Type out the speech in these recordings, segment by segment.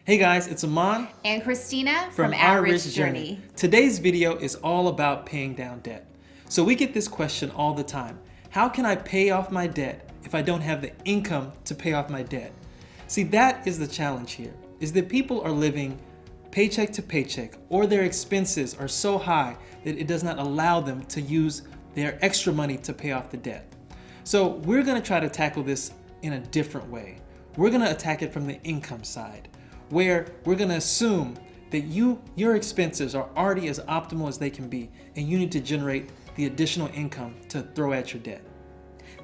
Hey guys, it's Aman and Christina from Our Rich Journey. Today's video is all about paying down debt. So we get this question all the time. How can I pay off my debt if I don't have the income to pay off my debt? See, that is the challenge here, is that people are living paycheck to paycheck, or their expenses are so high that it does not allow them to use their extra money to pay off the debt. So we're gonna try to tackle this in a different way. We're gonna attack it from the income side, where we're gonna assume that your expenses are already as optimal as they can be, and you need to generate the additional income to throw at your debt.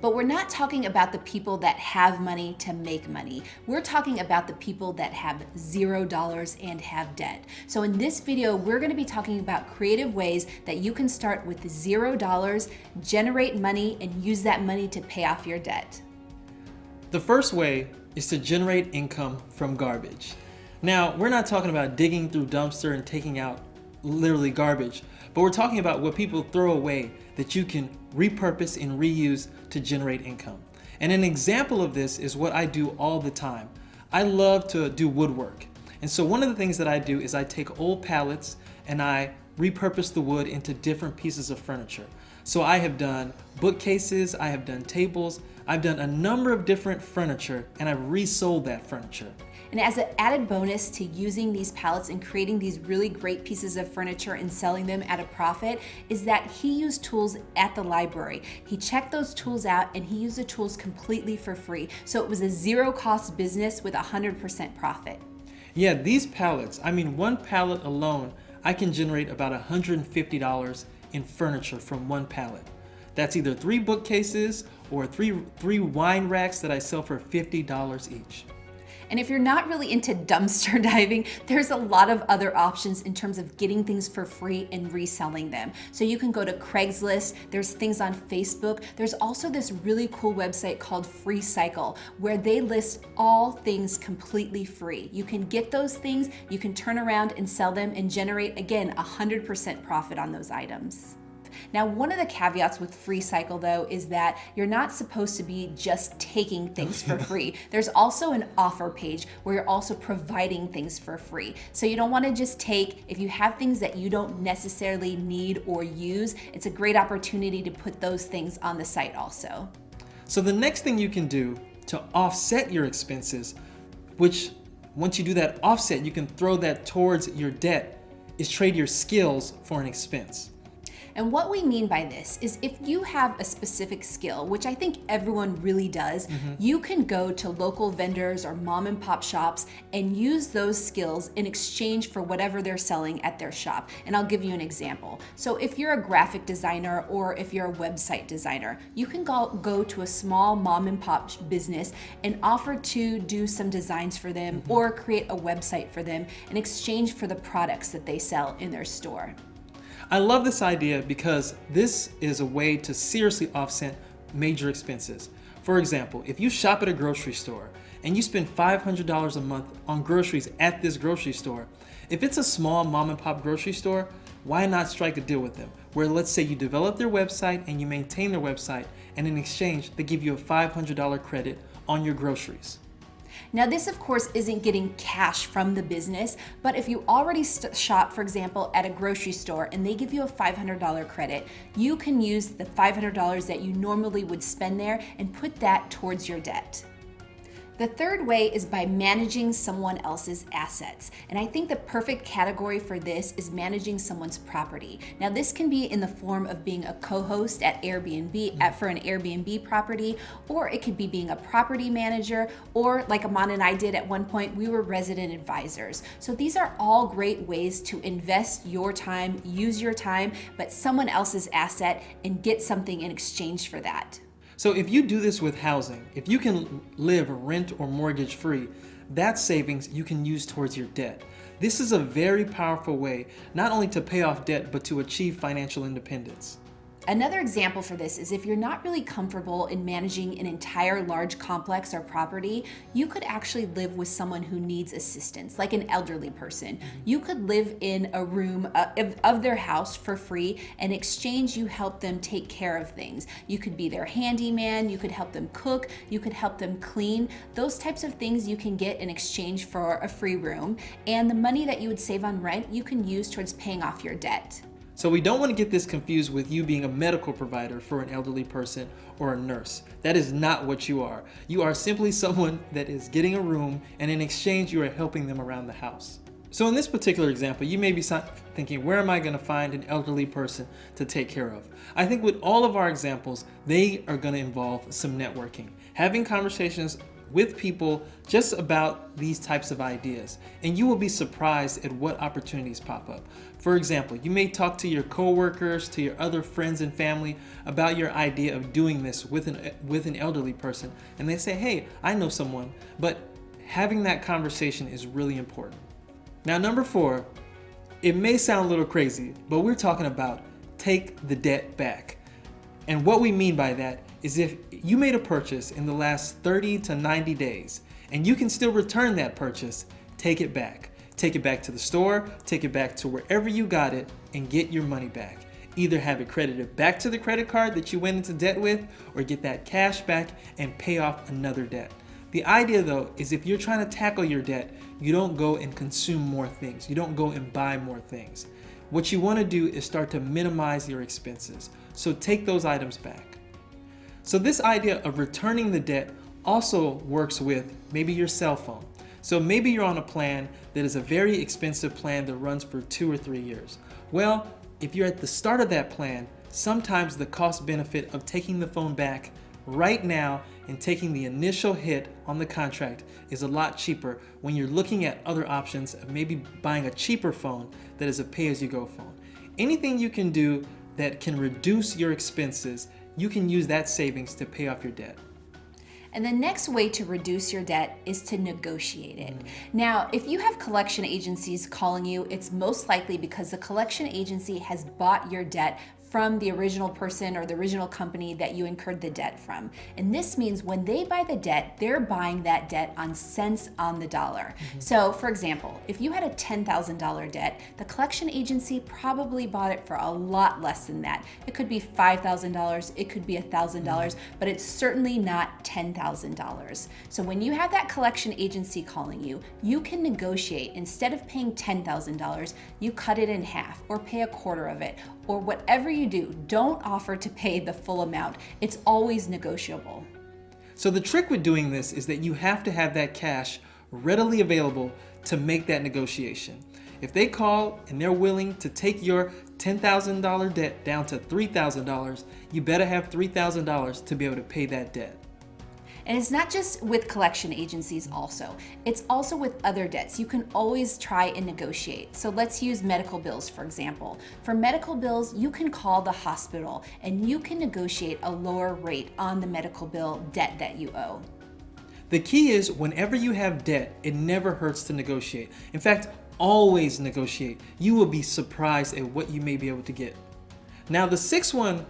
But we're not talking about the people that have money to make money. We're talking about the people that have $0 and have debt. So in this video, we're gonna be talking about creative ways that you can start with $0, generate money, and use that money to pay off your debt. The first way is to generate income from garbage. Now, we're not talking about digging through dumpster and taking out literally garbage, but we're talking about what people throw away that you can repurpose and reuse to generate income. And an example of this is what I do all the time. I love to do woodwork. And so one of the things that I do is I take old pallets and I repurpose the wood into different pieces of furniture. So I have done bookcases, I have done tables, I've done a number of different furniture, and I've resold that furniture. And as an added bonus to using these pallets and creating these really great pieces of furniture and selling them at a profit is that he used tools at the library. He checked those tools out and he used the tools completely for free. So it was a zero cost business with 100% profit. Yeah, these pallets, one pallet alone, I can generate about $150 in furniture from one pallet. That's either 3 bookcases or three wine racks that I sell for $50 each. And if you're not really into dumpster diving, there's a lot of other options in terms of getting things for free and reselling them. So you can go to Craigslist, there's things on Facebook. There's also this really cool website called Free Cycle, where they list all things completely free. You can get those things, you can turn around and sell them and generate, again, 100% profit on those items. Now, one of the caveats with Free Cycle, though, is that you're not supposed to be just taking things for free. There's also an offer page where you're also providing things for free. So you don't want to just take, if you have things that you don't necessarily need or use, it's a great opportunity to put those things on the site also. So the next thing you can do to offset your expenses, which once you do that offset, you can throw that towards your debt, is trade your skills for an expense. And what we mean by this is if you have a specific skill, which I think everyone really does, you can go to local vendors or mom and pop shops and use those skills in exchange for whatever they're selling at their shop. And I'll give you an example. So if you're a graphic designer or if you're a website designer, you can go to a small mom and pop business and offer to do some designs for them or create a website for them in exchange for the products that they sell in their store. I love this idea because this is a way to seriously offset major expenses. For example, if you shop at a grocery store and you spend $500 a month on groceries at this grocery store, if it's a small mom and pop grocery store, why not strike a deal with them? Where let's say you develop their website and you maintain their website, and in exchange, they give you a $500 credit on your groceries. Now this of course isn't getting cash from the business, but if you already shop, for example, at a grocery store and they give you a $500 credit, you can use the $500 that you normally would spend there and put that towards your debt. The third way is by managing someone else's assets. And I think the perfect category for this is managing someone's property. Now this can be in the form of being a co-host at Airbnb for an Airbnb property, or it could be being a property manager, or like Aman and I did at one point, we were resident advisors. So these are all great ways to invest your time, use your time, but someone else's asset and get something in exchange for that. So if you do this with housing, if you can live rent or mortgage free, that savings you can use towards your debt. This is a very powerful way not only to pay off debt, but to achieve financial independence. Another example for this is if you're not really comfortable in managing an entire large complex or property, you could actually live with someone who needs assistance, like an elderly person. You could live in a room of their house for free. In exchange, you help them take care of things. You could be their handyman, you could help them cook, you could help them clean. Those types of things you can get in exchange for a free room. And the money that you would save on rent, you can use towards paying off your debt. So we don't want to get this confused with you being a medical provider for an elderly person or a nurse. That is not what you are. You are simply someone that is getting a room, and in exchange you are helping them around the house. So in this particular example, you may be thinking, where am I going to find an elderly person to take care of? I think with all of our examples, they are going to involve some networking, having conversations with people just about these types of ideas, and you will be surprised at what opportunities pop up. For example, you may talk to your coworkers, to your other friends and family about your idea of doing this with an elderly person, and they say, hey, I know someone, but having that conversation is really important. Now, number 4, it may sound a little crazy, but we're talking about take the debt back. And what we mean by that is if you made a purchase in the last 30 to 90 days and you can still return that purchase, take it back. Take it back to the store, take it back to wherever you got it, and get your money back. Either have it credited back to the credit card that you went into debt with, or get that cash back and pay off another debt. The idea though is if you're trying to tackle your debt, you don't go and consume more things. You don't go and buy more things. What you want to do is start to minimize your expenses. So take those items back. So this idea of returning the debt also works with maybe your cell phone. So maybe you're on a plan that is a very expensive plan that runs for 2 or 3 years. Well, if you're at the start of that plan, sometimes the cost benefit of taking the phone back right now and taking the initial hit on the contract is a lot cheaper when you're looking at other options of maybe buying a cheaper phone that is a pay-as-you-go phone. Anything you can do that can reduce your expenses, you can use that savings to pay off your debt. And the next way to reduce your debt is to negotiate it. Now, if you have collection agencies calling you, it's most likely because the collection agency has bought your debt from the original person or the original company that you incurred the debt from. And this means when they buy the debt, they're buying that debt on cents on the dollar. So for example, if you had a $10,000 debt, the collection agency probably bought it for a lot less than that. It could be $5,000, it could be $1,000, but it's certainly not $10,000. So when you have that collection agency calling you, you can negotiate. Instead of paying $10,000, you cut it in half or pay a quarter of it, or whatever you do, don't offer to pay the full amount. It's always negotiable. So the trick with doing this is that you have to have that cash readily available to make that negotiation. If they call and they're willing to take your $10,000 debt down to $3,000, you better have $3,000 to be able to pay that debt. And it's not just with collection agencies also. It's also with other debts. You can always try and negotiate. So let's use medical bills, for example. For medical bills, you can call the hospital and you can negotiate a lower rate on the medical bill debt that you owe. The key is whenever you have debt, it never hurts to negotiate. In fact, always negotiate. You will be surprised at what you may be able to get. Now the 6th one,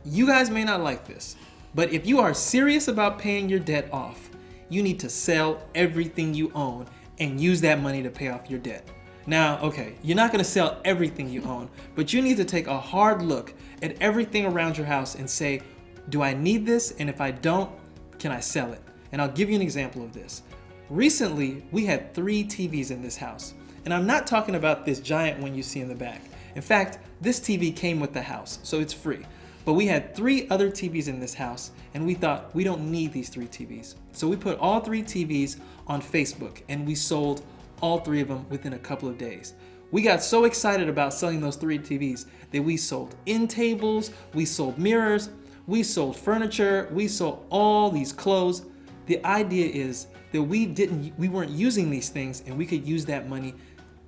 you guys may not like this. But if you are serious about paying your debt off, you need to sell everything you own and use that money to pay off your debt. Now, okay, you're not going to sell everything you own, but you need to take a hard look at everything around your house and say, do I need this? And if I don't, can I sell it? And I'll give you an example of this. Recently, we had 3 TVs in this house. And I'm not talking about this giant one you see in the back. In fact, this TV came with the house, so it's free. But we had 3 other TVs in this house, and we thought we don't need these 3 TVs. So we put all 3 TVs on Facebook, and we sold all 3 of them within a couple of days. We got so excited about selling those 3 TVs that we sold end tables, we sold mirrors, we sold furniture, we sold all these clothes. The idea is that we weren't using these things, and we could use that money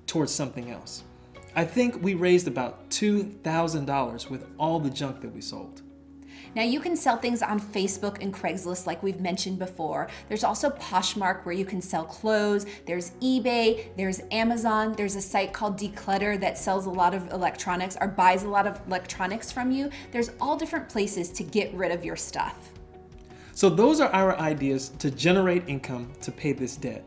towards something else. I think we raised about $2,000 with all the junk that we sold. Now you can sell things on Facebook and Craigslist like we've mentioned before. There's also Poshmark where you can sell clothes. There's eBay, there's Amazon, there's a site called Declutter that sells a lot of electronics or buys a lot of electronics from you. There's all different places to get rid of your stuff. So those are our ideas to generate income to pay this debt.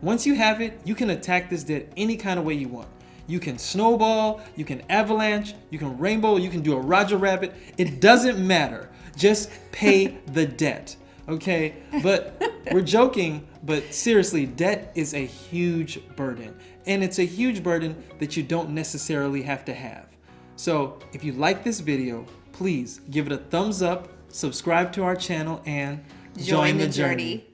Once you have it, you can attack this debt any kind of way you want. You can snowball, you can avalanche, you can rainbow, you can do a Roger Rabbit. It doesn't matter. Just pay the debt, okay? But we're joking, but seriously, debt is a huge burden. And it's a huge burden that you don't necessarily have to have. So if you like this video, please give it a thumbs up, subscribe to our channel, and join the journey.